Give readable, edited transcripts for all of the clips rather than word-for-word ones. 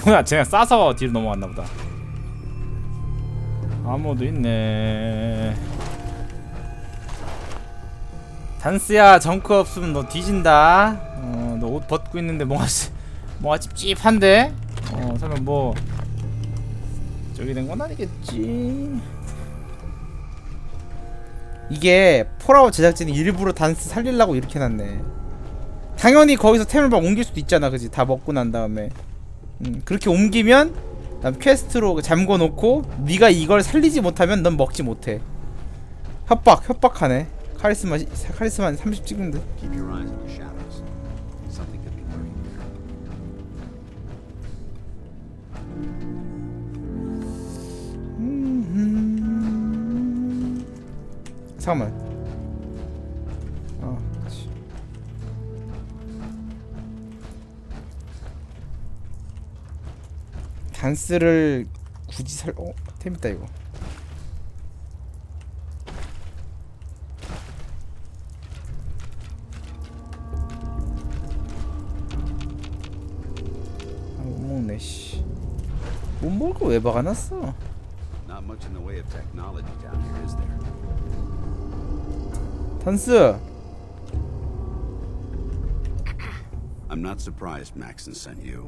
뭐야 쟤가 싸서 뒤로 넘어갔나보다. 암호도 있네. 단스야 정크 없으면 너 뒤진다. 너 옷 벗고 있는데 뭐가 찝찝한데? 설마 뭐 저기 된 건 아니겠지. 이게 폴아웃 제작진이 일부러 단스 살리려고 이렇게 해놨네. 당연히 거기서 템을 막 옮길 수도 있잖아, 그지? 다 먹고 난 다음에. 그렇게 옮기면 난 퀘스트로 잠궈놓고 네가 이걸 살리지 못하면 넌 먹지 못해. 협박하네. 카리스마 30 찍는 듯. 잠깐만. 그치. 단스를 굳이 템 있다 이거. 못 먹네 씨. 못 먹을 거 왜 박아놨어? Not much in the way of technology down here, is there? 단스. I'm not surprised Maxon sent you.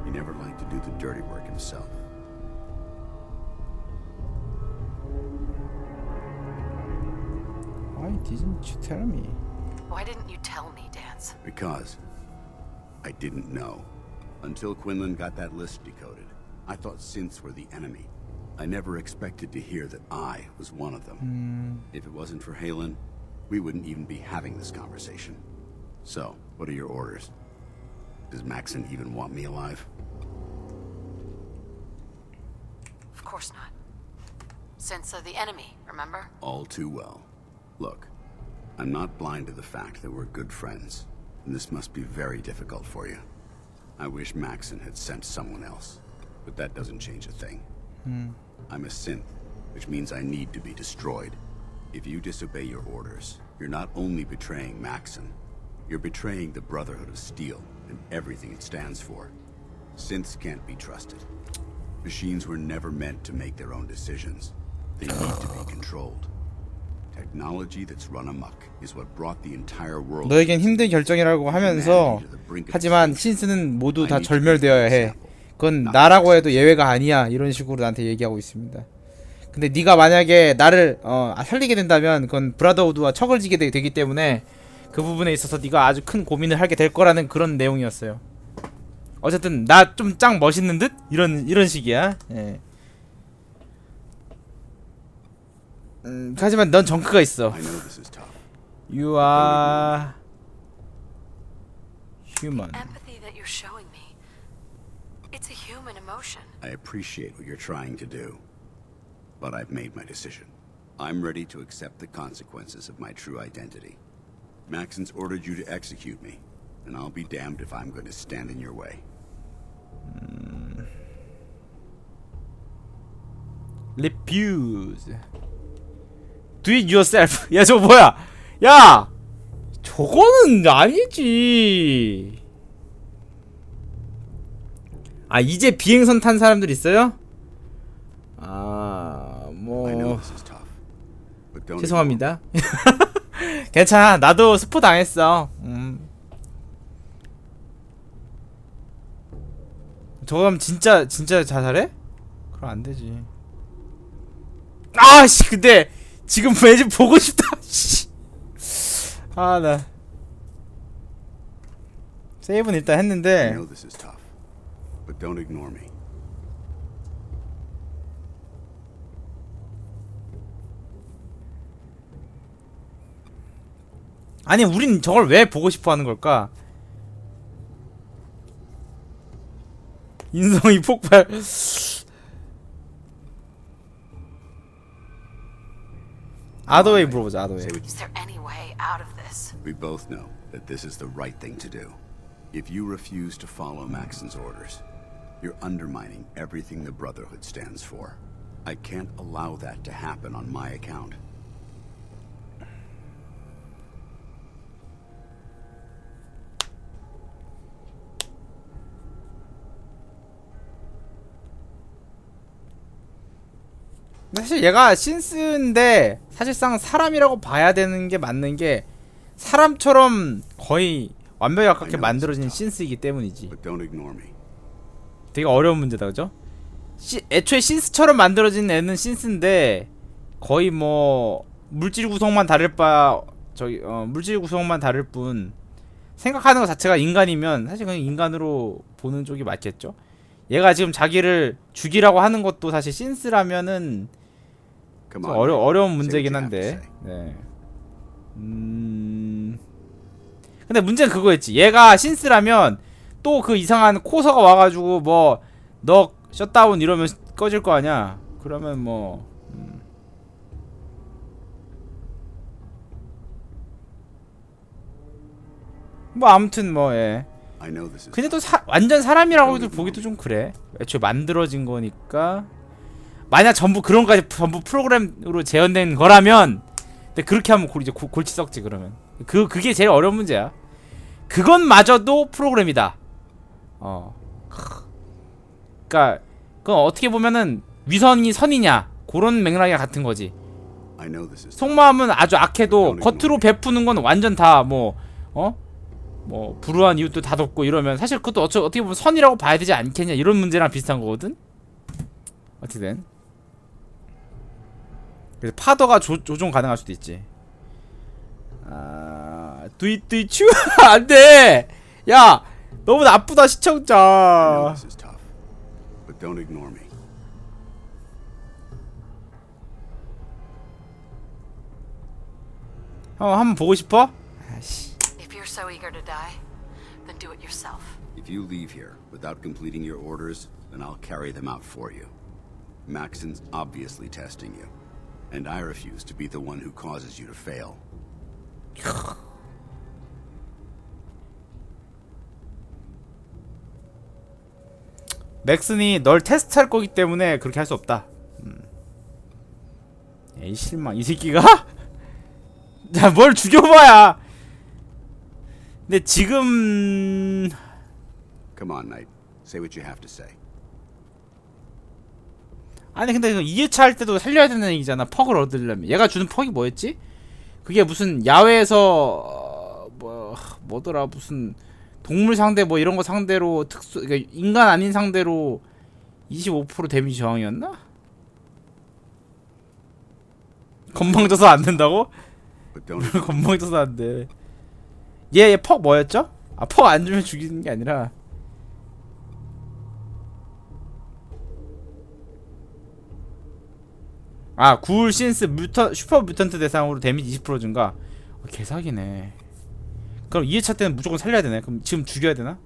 He never liked to do the dirty work himself. Why didn't you tell me? Why didn't you tell me, Dance? Because I didn't know. Until Quinlan got that list decoded, I thought synths were the enemy. I never expected to hear that I was one of them. If it wasn't for Halen, we wouldn't even be having this conversation. So, what are your orders? Does Maxon even want me alive? Of course not. Synths are the enemy, remember? All too well. Look, I'm not blind to the fact that we're good friends, and this must be very difficult for you. I wish Maxon had sent someone else, but that doesn't change a thing. I'm a synth, which means I need to be destroyed. If you disobey your orders, you're not only betraying Maxon, you're betraying the Brotherhood of Steel and everything it stands for. Synths can't be trusted. Machines were never meant to make their own decisions. They need to be controlled. Technology that's run amok is what brought the entire world. 너에겐 힘든 결정이라고 하면서 하지만 신스는 모두 다 절멸되어야 해. 그건 나라고 해도 예외가 아니야. 이런 식으로 나한테 얘기하고 있습니다. 근데 네가 만약에 나를 살리게 된다면 그건 브라더우드와 척을 지게 되기 때문에 그 부분에 있어서 네가 아주 큰 고민을 하게 될 거라는 그런 내용이었어요. 어쨌든 나 좀 짱 멋있는 듯? 이런 식이야. 예. 하지만 넌 정크가 있어. You are human. Empathy that you're showing me. It's a human emotion. I appreciate what you're trying to do, but I've made my decision. I'm ready to accept the consequences of my true identity. Maxon's ordered you to execute me, and I'll be damned if I'm going to stand in your way. Refuse. Do it yourself. 야 저거 뭐야? 야 저거는 아니지. 아 이제 비행선 탄 사람들 있어요? 뭐 죄송합니다. 괜찮아. 나도 스포 당했어. 저거 하면 진짜 자살해? 그럼 안 되지. 아씨 근데 지금 왠지 보고 싶다. 아 나 세이브는 일단 했는데. 아니 우린 저걸 왜 보고 싶어 하는 걸까? 인성이 폭발. 아더웨이 물어보자. 아더웨이. Is there any way out of this? We both know that this is the right thing to do. If you refuse to follow Maxon's orders, you're undermining everything the Brotherhood stands for. I can't allow that to happen on my account. 사실 얘가 신스인데 사실상 사람이라고 봐야 되는 게 맞는 게 사람처럼 거의 완벽에 가깝게 만들어진 신스이기 때문이지. But don't ignore me. 되게 어려운 문제다, 그죠? 애초에 신스처럼 만들어진 애는 신스인데 거의 뭐 물질 구성만 다를 물질 구성만 다를 뿐 생각하는 것 자체가 인간이면 사실 그냥 인간으로 보는 쪽이 맞겠죠? 얘가 지금 자기를 죽이라고 하는 것도 사실 신스라면은 Come 좀 on. Nate. 어려운 Say 문제긴 what you have to 한데. say. 네. 근데 문제는 그거였지. 얘가 신스라면 또 그 이상한 코서가 와가지고 뭐 너 셧다운 이러면 꺼질 거 아니야. 그러면 뭐 뭐 아무튼 뭐 예. I know this is 근데 또 완전 사람이라고 보기도 좀 그래. 애초에 만들어진 거니까. 만약 전부 그런 거까지 전부 프로그램으로 재현된 거라면, 근데 그렇게 하면 이제 골치 썩지 그러면. 그게 제일 어려운 문제야. 그것마저도 프로그램이다. 그러니까 그건 어떻게 보면은 위선이 선이냐 그런 맥락이랑 같은 거지. I know this is 속마음은 아주 악해도 겉으로 베푸는 건 완전 다 뭐 뭐 불우한 이웃도 다 덮고 이러면 사실 그것도 어떻게 보면 선이라고 봐야 되지 않겠냐 이런 문제랑 비슷한 거거든. 어쨌든 그래서 파더가 조종 가능할 수도 있지. 뚜이뚜이츄 안돼. 야 너무 나쁘다 I know 시청자. this is tough. But don't ignore me. 한번 보고 싶어? 아씨. If you're so eager to die, then do it yourself. If you leave here without completing your orders, then I'll carry them out for you. Maxon's obviously testing you, and I refuse to be the one who causes you to fail. 맥슨이 널 테스트할 거기 때문에 그렇게 할 수 없다. 에이 실망 이 새끼가? 자 뭘 죽여봐야. 근데 지금 Come on, Knight. Say what you have to say. 아니 근데 2회차 할 때도 살려야 되는 얘기잖아. 퍽을 얻으려면. 얘가 주는 퍽이 뭐였지? 그게 무슨 야외에서 뭐더라 무슨 동물 상대 뭐 이런 거 상대로 그러니까 인간 아닌 상대로 25% 데미지 저항이었나? 건방져서 안 된다고? But don't ignore 건방져서 안 돼. 얘 퍽 뭐였죠? 아 퍽 안 주면 죽이는 게 아니라 구울 신스 슈퍼 뮤턴트 대상으로 데미지 20% 증가. 개사기네. 그럼 2회차 때는 무조건 살려야 되네. 그럼 지금 죽여야 되나?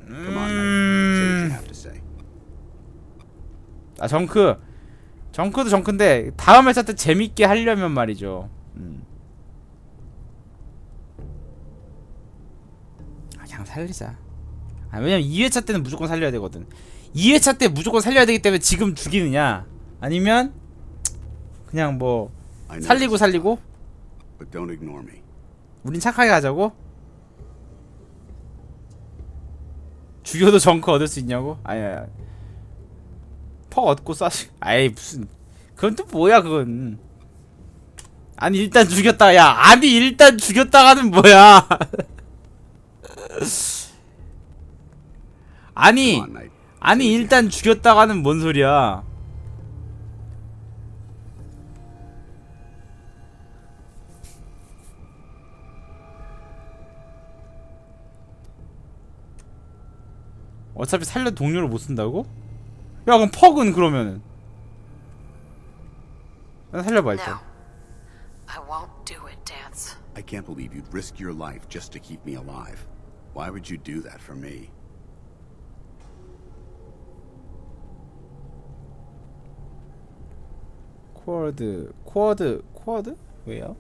Come on, Knight. Say what you have to say. 정크도 정크인데 다음 회차 때 재밌게 하려면 말이죠. 그냥 살리자. 왜냐면 2회차 때는 무조건 살려야 되거든. 2회차 때 무조건 살려야 되기 때문에 지금 죽이느냐 아니면 그냥 뭐 I know 살리고 this is tough, 살리고 but don't ignore me. 우린 착하게 가자고? 죽여도 정크 얻을 수 있냐고? 아니야. 퍽 얻고 쏴. 아이 무슨 그건 또 뭐야 그건. 아니 일단 죽였다. 야 아니 일단 죽였다가는 뭐야. 아니 Come on, Knight. 아니 일단 죽였다가는 뭔 소리야. 어차피 살려 동료를 못 쓴다고? 야 그럼 퍽은 그러면은 난 살려봐 일단. No, I won't do it, Dance. I can't believe you'd risk your life just to keep me alive. Why would you do that for me? 쿼드 왜요?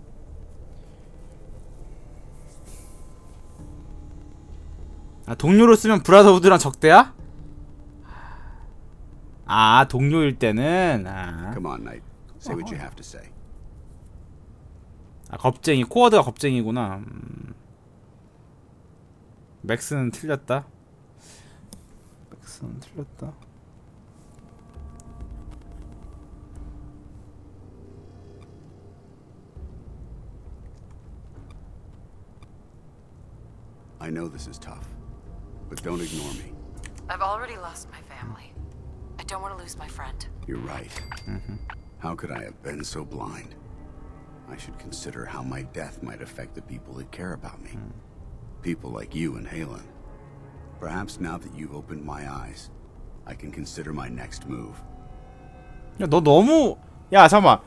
동료로 쓰면 브라더우드랑 적대야? 동료일 때는 Come on, Knight. Say what you have to say. 겁쟁이. 코어드가 겁쟁이구나. 맥스는 틀렸다. know this is tough, but don't ignore me. I've already lost my family. I don't want to lose my friend. You're right. How could I have been so blind? I should consider how my death might affect the people that care about me. People like you and Halen. Perhaps now that you've opened my eyes, I can consider my next move. 야, 너 너무 야 잠깐만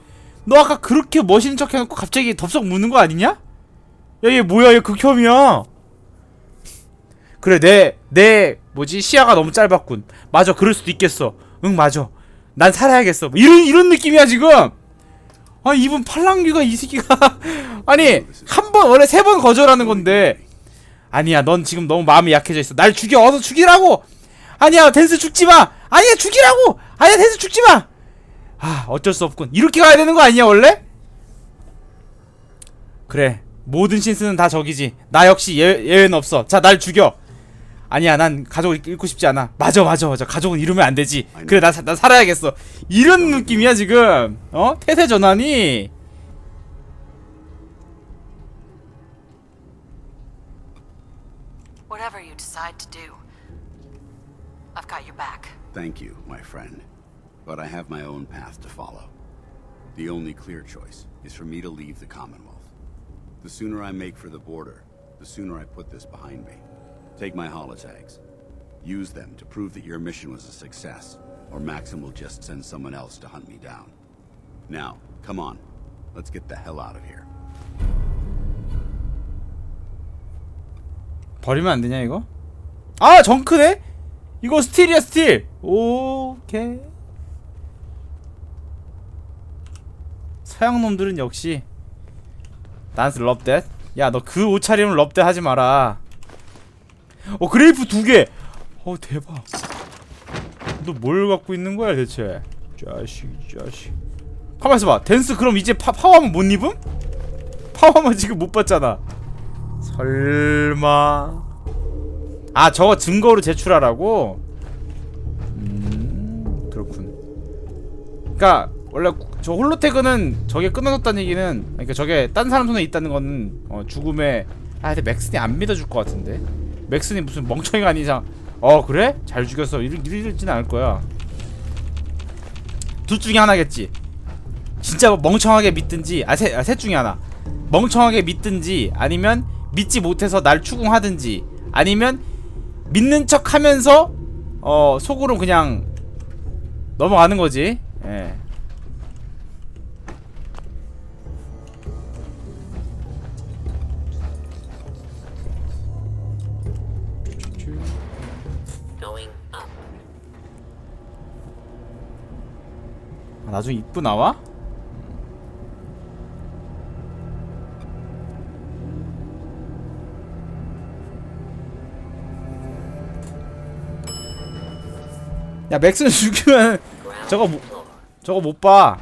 너 아까 그렇게 멋있는 척 해놓고 갑자기 덥석 묻는 거 아니냐? 야 얘 뭐야 얘 극혐이야. 그래 내 뭐지 시야가 너무 짧았군. 맞아 그럴 수도 있겠어. 응 맞아 난 살아야겠어. 이런 느낌이야 지금. 아 이분 팔랑귀가 이 새끼가 아니 한 번 원래 3번 거절하는 건데 아니야 넌 지금 너무 마음이 약해져 있어. 날 죽여 어서 죽이라고. 아니야 댄스 죽지마. 아니야 죽이라고. 아니야 댄스 죽지마. 아 어쩔 수 없군. 이렇게 가야 되는 거 아니야 원래? 그래 모든 신스는 다 적이지. 나 역시 예외는 없어. 자 날 죽여. 아니야 난 가족을 잃고 싶지 않아. 맞아 가족은 잃으면 안 되지. 그래 나 살아야겠어. 이런 느낌이야 지금. 어? 태세 전환이. Whatever you decide to do, I've got your back. Thank you, my friend. But I have my own path to follow. The only clear choice is for me to leave the Commonwealth. The sooner I make for the border, the sooner I put this behind me. Take my holotags. Use them to prove that your mission was a success, or Maxim will just send someone else to hunt me down. Now, come on. Let's get the hell out of here. 버리면 안 되냐 이거? 아 정크네? 이거 스틸이야 스틸. 오케이. 서양 놈들은 역시 단스 럽댓. 야 너 그 옷차림을 럽댓 하지 마라. 그레이프 2개. 대박. 너 뭘 갖고 있는 거야 대체? 자식. 가만 있어봐. 댄스 그럼 이제 파워하면 못 입음? 파워하면 지금 못 봤잖아. 설마. 아 저거 증거로 제출하라고? 그렇군. 그니까 원래 저 홀로태그는 저게 끊어졌다는 얘기는 그러니까 저게 딴 사람 손에 있다는 거는 죽음에 근데 맥슨이 안 믿어줄 것 같은데. 맥슨이 무슨 멍청이가 아닌 이상 그래? 잘 죽였어 이러지는 않을 거야. 둘 중에 하나겠지. 진짜 멍청하게 믿든지 셋 중에 하나. 멍청하게 믿든지 아니면 믿지 못해서 날 추궁하든지 아니면 믿는 척 하면서 속으로 그냥 넘어가는 거지. 예. 나중에 입구 나와? 야 맥스는 죽이면 저거 못 봐.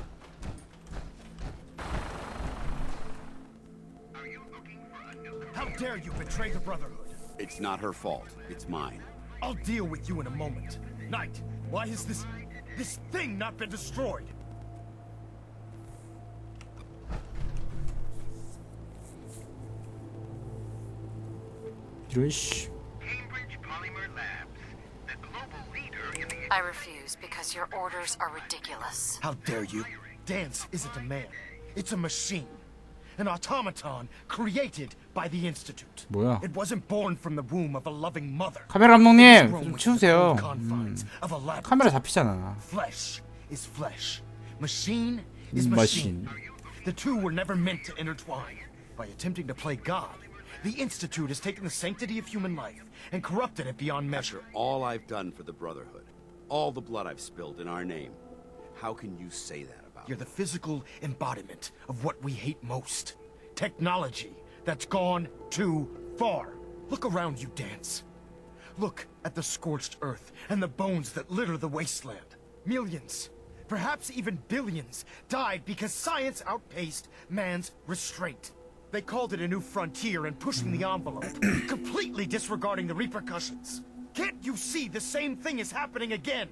How dare you betray the Brotherhood? It's not her fault. It's mine. I'll deal with you in a moment. Knight, why has this thing not been destroyed? 이런 씨. I refuse because your orders are ridiculous. How dare you? Dance isn't a man. It's a machine. An automaton created by the Institute. 뭐야? It wasn't born from the womb of a loving mother. 카메라 감독님 좀 치우세요. Confines of a lab. 카메라 잡히잖아. Flesh is flesh. Machine is machine. The two were never meant to intertwine. By attempting to play God, the Institute has taken the sanctity of human life and corrupted it beyond measure. After all I've done for the Brotherhood, all the blood I've spilled in our name, how can you say that about You're the physical embodiment of what we hate most. Technology that's gone too far. Look around you, Dance. Look at the scorched earth and the bones that litter the wasteland. Millions, perhaps even billions, died because science outpaced man's restraint. They called it a new frontier and pushing the envelope, completely disregarding the repercussions. Can't you see the same thing is happening again?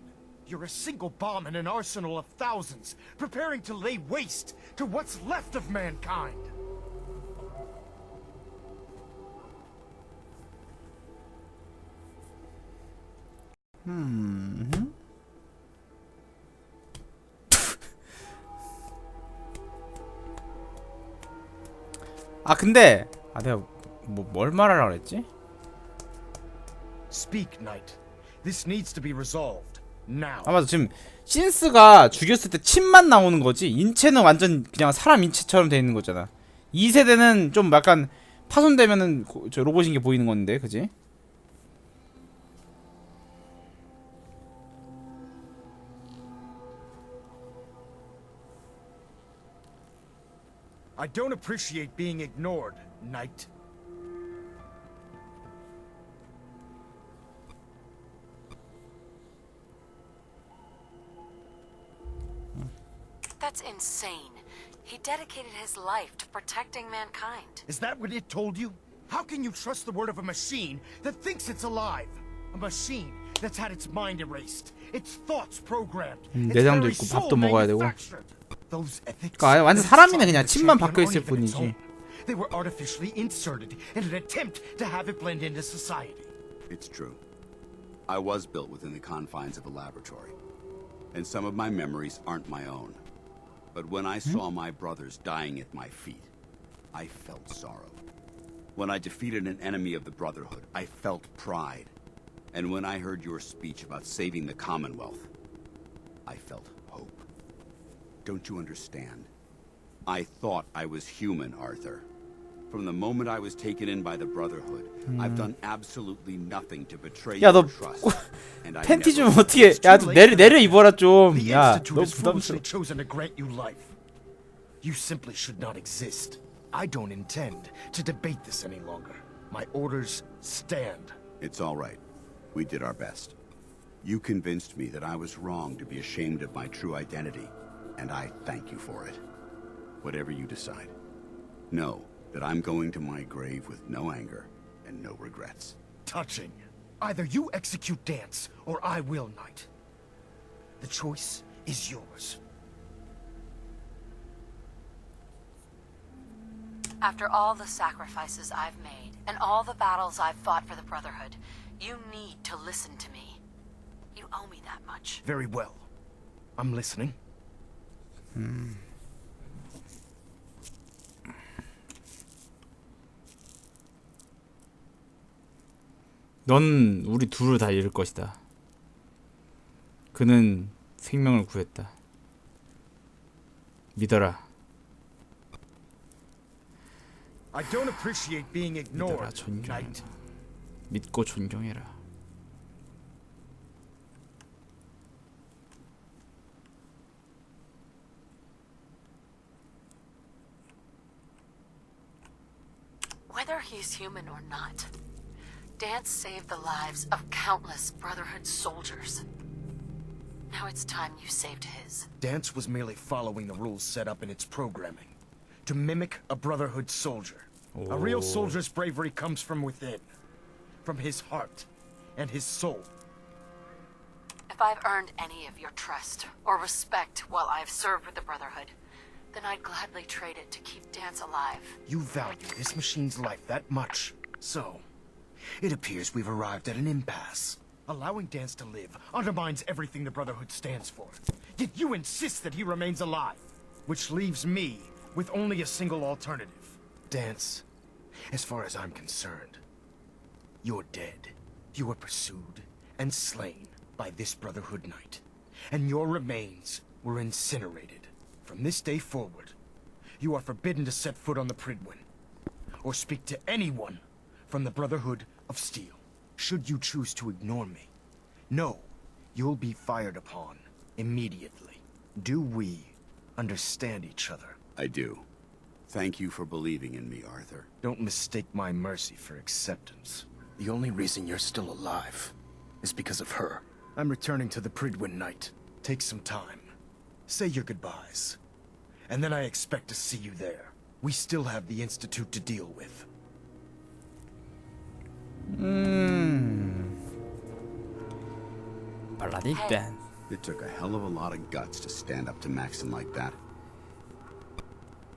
You're a single bomb in an arsenal of thousands, preparing to lay waste to what's left of mankind. 아 근데 내가 뭘 말하려고 그랬지? Speak, Knight. This needs to be resolved now. 아 맞아, 지금 신스가 죽였을 때 침만 나오는 거지 인체는 완전 그냥 사람 인체처럼 돼 있는 거잖아. 2세대는 좀 약간 파손되면은 저 로봇인 게 보이는 건데, 그지? I don't appreciate being ignored, Knight. That's insane. He dedicated his life to protecting mankind. Is that what it told you? How can you trust the word of a machine that thinks it's alive? A machine that's had its mind erased, its thoughts programmed, its 내장도 very 있고 soul 밥도 먹어야 되고. manufactured. Those ethics, 그러니까 완전 those 사람이네. 그냥 science 침만 champion 박혀 aren't 있을 even its 뿐이지. own. They were artificially inserted in an attempt to have it blend into society. It's true. I was built within the confines of a laboratory, and some of my memories aren't my own. But when I saw my brothers dying at my feet, I felt sorrow. When I defeated an enemy of the Brotherhood, I felt pride. And when I heard your speech about saving the Commonwealth, I felt hope. Don't you understand? I thought I was human, Arthur. From the moment I was taken in by the Brotherhood, I've done absolutely nothing to betray 야, your 너 trust. And I 팬티 좀 never 어떻게? 야, 좀 내려 입어라 좀. The 야, Institute 너 has foolishly 부담스러워. chosen to grant you life. You simply should not exist. I don't intend to debate this any longer. My orders stand. It's all right. We did our best. You convinced me that I was wrong to be ashamed of my true identity, and I thank you for it. Whatever you decide, know that I'm going to my grave with no anger and no regrets. Touching. Either you execute Dance, or I will, Knight. The choice is yours. After all the sacrifices I've made, and all the battles I've fought for the Brotherhood, you need to listen to me. You owe me that much. Very well. I'm listening. 넌 우리 둘을 다 잃을 것이다. 그는 생명을 구했다. 믿어라. I don't appreciate being 믿어라, ignored, 존경한다. Knight. 믿고 존경해라. Whether he's human or not, Dance saved the lives of countless Brotherhood soldiers. Now it's time you saved his. Dance was merely following the rules set up in its programming. To mimic a Brotherhood soldier. A real soldier's bravery comes from within. From his heart and his soul. If I've earned any of your trust or respect while I've served with the Brotherhood, then I'd gladly trade it to keep Dance alive. You value this machine's life that much. So, it appears we've arrived at an impasse. Allowing Dance to live undermines everything the Brotherhood stands for. Yet you insist that he remains alive. Which leaves me with only a single alternative. Dance, as far as I'm concerned, you're dead. You were pursued and slain by this Brotherhood Knight. And your remains were incinerated. From this day forward, you are forbidden to set foot on the Pridwin, or speak to anyone from the Brotherhood of Steel. Should you choose to ignore me, know you'll be fired upon immediately. Do we understand each other? I do. Thank you for believing in me, Arthur. Don't mistake my mercy for acceptance. The only reason you're still alive is because of her. I'm returning to the Pridwin Knight. Take some time. Say your goodbyes. And then I expect to see you there. We still have the Institute to deal with. 발라디 댄. It took a hell of a lot of guts to stand up to Maxon like that.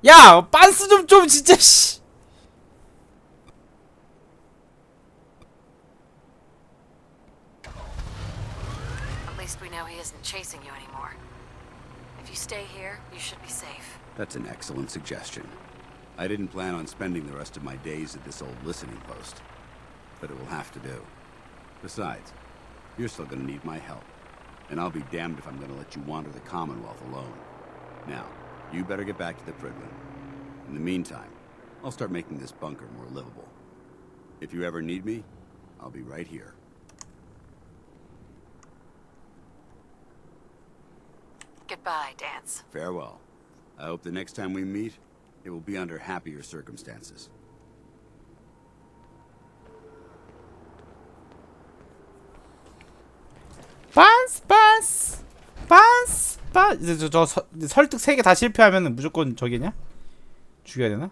야, 빤스 좀 진짜 씨. least we know he isn't chasing you anymore. If you stay here, you should be safe. That's an excellent suggestion. I didn't plan on spending the rest of my days at this old listening post, but it will have to do. Besides, you're still gonna need my help, and I'll be damned if I'm gonna let you wander the Commonwealth alone. Now, you better get back to the Prydwen. In the meantime, I'll start making this bunker more livable. If you ever need me, I'll be right here. Goodbye, Dance. Farewell. I hope the next time we meet, it will be under happier circumstances. 빤스. 이제 저 설득 3개 다 실패하면 무조건 저기냐? 죽여야 되나?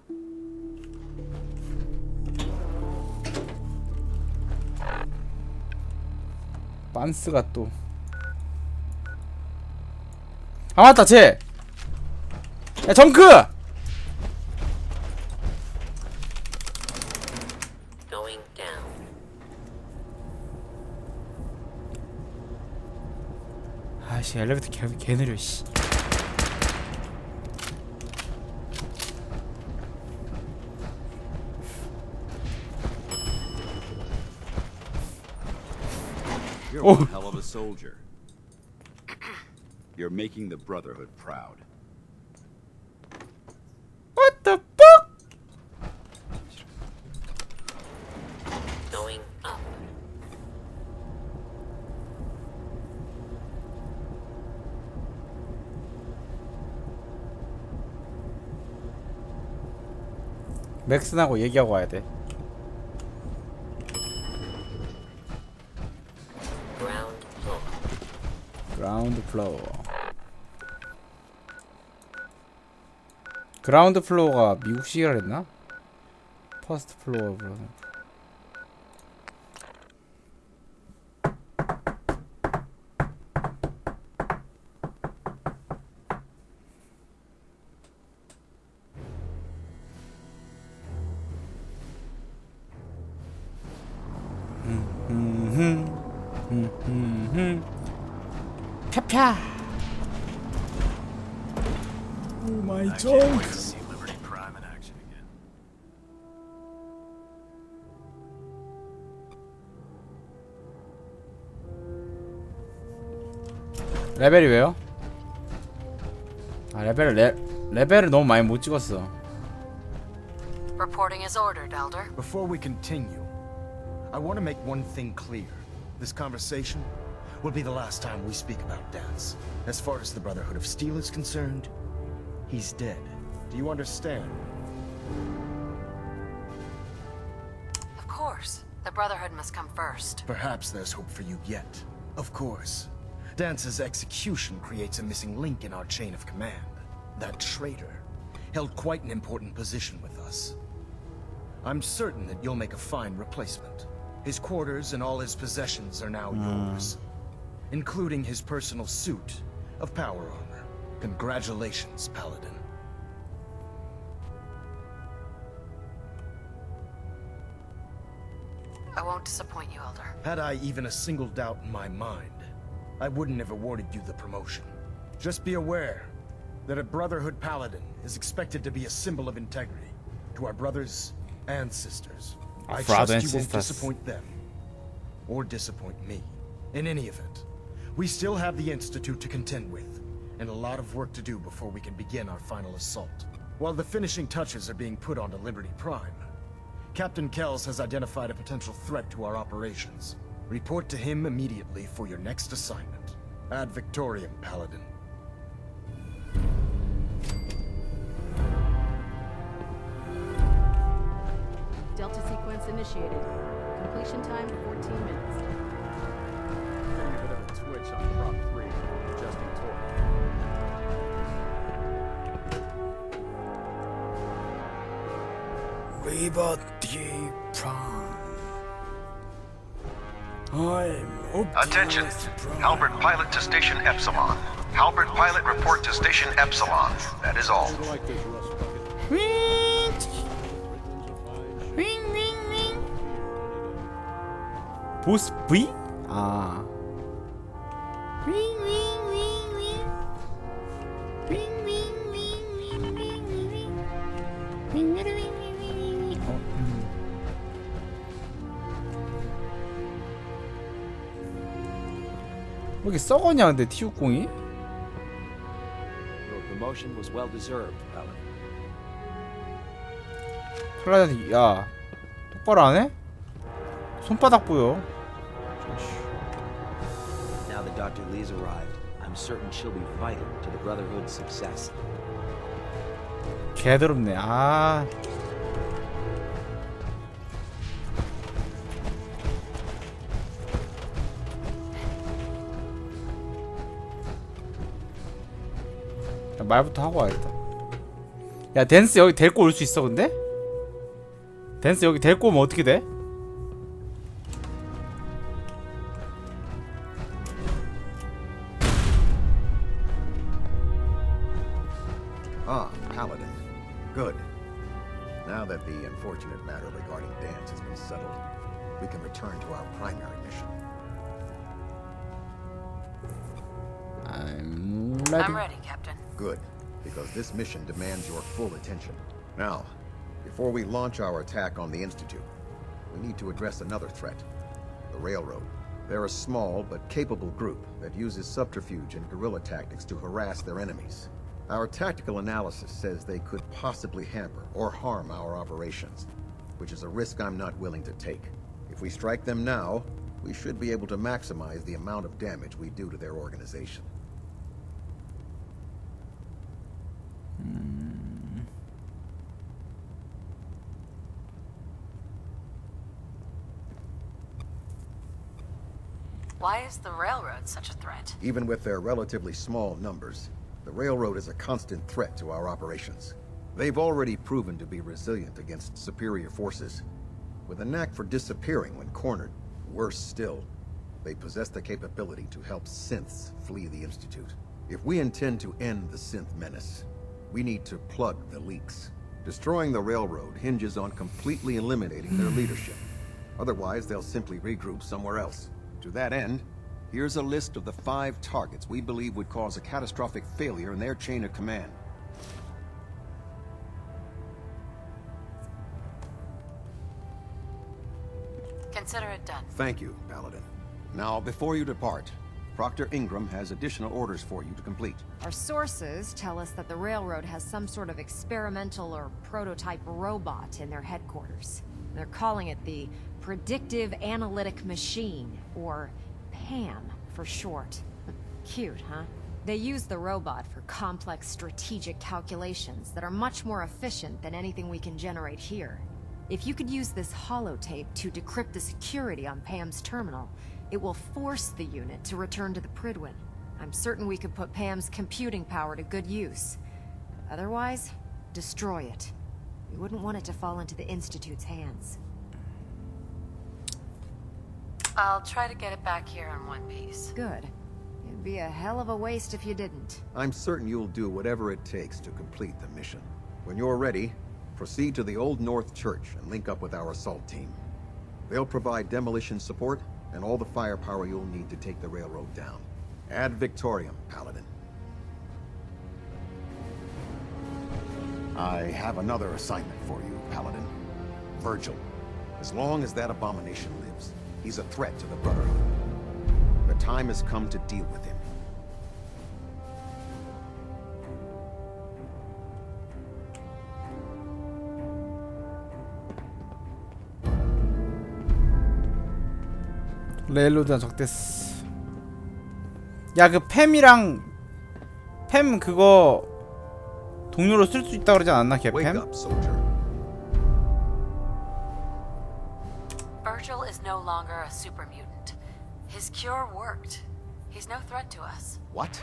빤스가 또. 아 맞다 쟤. 야 정크. Going down. 아씨 엘리베이터 개 느려 씨. You're Oh. one hell of a soldier. You're making the Brotherhood proud. What the fuck? Going up. 맥슨하고 얘기하고 와야 돼. Ground floor. 그라운드 플로어. 그라운드 플로어가 미국식이라 했나? 퍼스트 플로어. 펴펴. 오 마이 정크. See Liberty Prime in action again. 레벨이 왜요? 아 레벨을 너무 많이 못 찍었어. Reporting as ordered, Elder. Before we continue, I want to make one thing clear. This conversation will be the last time we speak about Dance. As far as the Brotherhood of Steel is concerned, he's dead. Do you understand? Of course. The Brotherhood must come first. Perhaps there's hope for you yet. Of course. Dance's execution creates a missing link in our chain of command. That traitor held quite an important position with us. I'm certain that you'll make a fine replacement. His quarters and all his possessions are now yours, including his personal suit of power armor. Congratulations, Paladin. I won't disappoint you, Elder. Had I even a single doubt in my mind, I wouldn't have awarded you the promotion. Just be aware that a Brotherhood Paladin is expected to be a symbol of integrity to our brothers and sisters. I brother trust and you won't sisters. disappoint them, or disappoint me. In any event, we still have the Institute to contend with, and a lot of work to do before we can begin our final assault. While the finishing touches are being put onto Liberty Prime, Captain Kells has identified a potential threat to our operations. Report to him immediately for your next assignment. Ad Victoriam, Paladin. Delta sequence initiated. Completion time 14 minutes. Getting a bit of a twitch on prop 3, adjusting torque. 리버티 프라임. I'm Attention! Halbert pilot to station Epsilon. Halbert pilot report to station Epsilon. That is all. Like this, Russ. 보스 V? 아. 왜 이렇게 썩었냐 근데 T60이? Your promotion was well deserved, Paladin. 팔라딘 야 똑바로 안 해? 손바닥 보여. Now that Dr. Lee's arrived, I'm certain she'll be vital to the Brotherhood's success. 개더럽네. 아. 말부터 하고 와야겠다. 야 댄스 여기 데리고 올 수 있어 근데? 댄스 여기 데리고 오면 어떻게 돼? Ah, Paladin. Good. Now that the unfortunate matter regarding Dance has been settled, we can return to our primary mission. I'm ready. I'm ready, Captain. Good, because this mission demands your full attention. Now, before we launch our attack on the Institute, we need to address another threat. The Railroad. They're a small but capable group that uses subterfuge and guerrilla tactics to harass their enemies. Our tactical analysis says they could possibly hamper or harm our operations, which is a risk I'm not willing to take. If we strike them now, we should be able to maximize the amount of damage we do to their organization. Why is the railroad such a threat? Even with their relatively small numbers, the Railroad is a constant threat to our operations. They've already proven to be resilient against superior forces, with a knack for disappearing when cornered. Worse still, they possess the capability to help synths flee the Institute. If we intend to end the synth menace, we need to plug the leaks. Destroying the Railroad hinges on completely eliminating their leadership. Otherwise, they'll simply regroup somewhere else. To that end, here's a list of the 5 targets we believe would cause a catastrophic failure in their chain of command. Consider it done. Thank you, Paladin. Now, before you depart, Proctor Ingram has additional orders for you to complete. Our sources tell us that the Railroad has some sort of experimental or prototype robot in their headquarters. They're calling it the Predictive Analytic Machine, or PAM for short. Cute, huh? They use the robot for complex strategic calculations that are much more efficient than anything we can generate here. If you could use this holotape to decrypt the security on PAM's terminal, it will force the unit to return to the Pridwin. I'm certain we could put PAM's computing power to good use. Otherwise, destroy it. We wouldn't want it to fall into the Institute's hands. I'll try to get it back here in one piece. Good. It'd be a hell of a waste if you didn't. I'm certain you'll do whatever it takes to complete the mission. When you're ready, proceed to the Old North Church and link up with our assault team. They'll provide demolition support and all the firepower you'll need to take the railroad down. Ad Victoriam, Paladin. I have another assignment for you, Paladin. Virgil. As long as that abomination lives, he's a threat to the Brotherhood. The time has come to deal with him. 레일로드랑 적대스. 야, 그 팸이랑 팸 그거 동료로 쓸 수 있다 그러지 않았나, 걔 Wake 팸? up, soldier. Virgil is no longer a super mutant. His cure worked. He's no threat to us. What?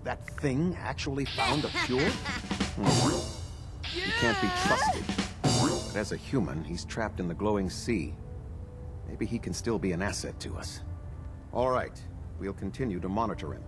That thing actually found a cure? He can't be trusted. But as a human, he's trapped in the glowing sea. Maybe he can still be an asset to us. All right, we'll continue to monitor him.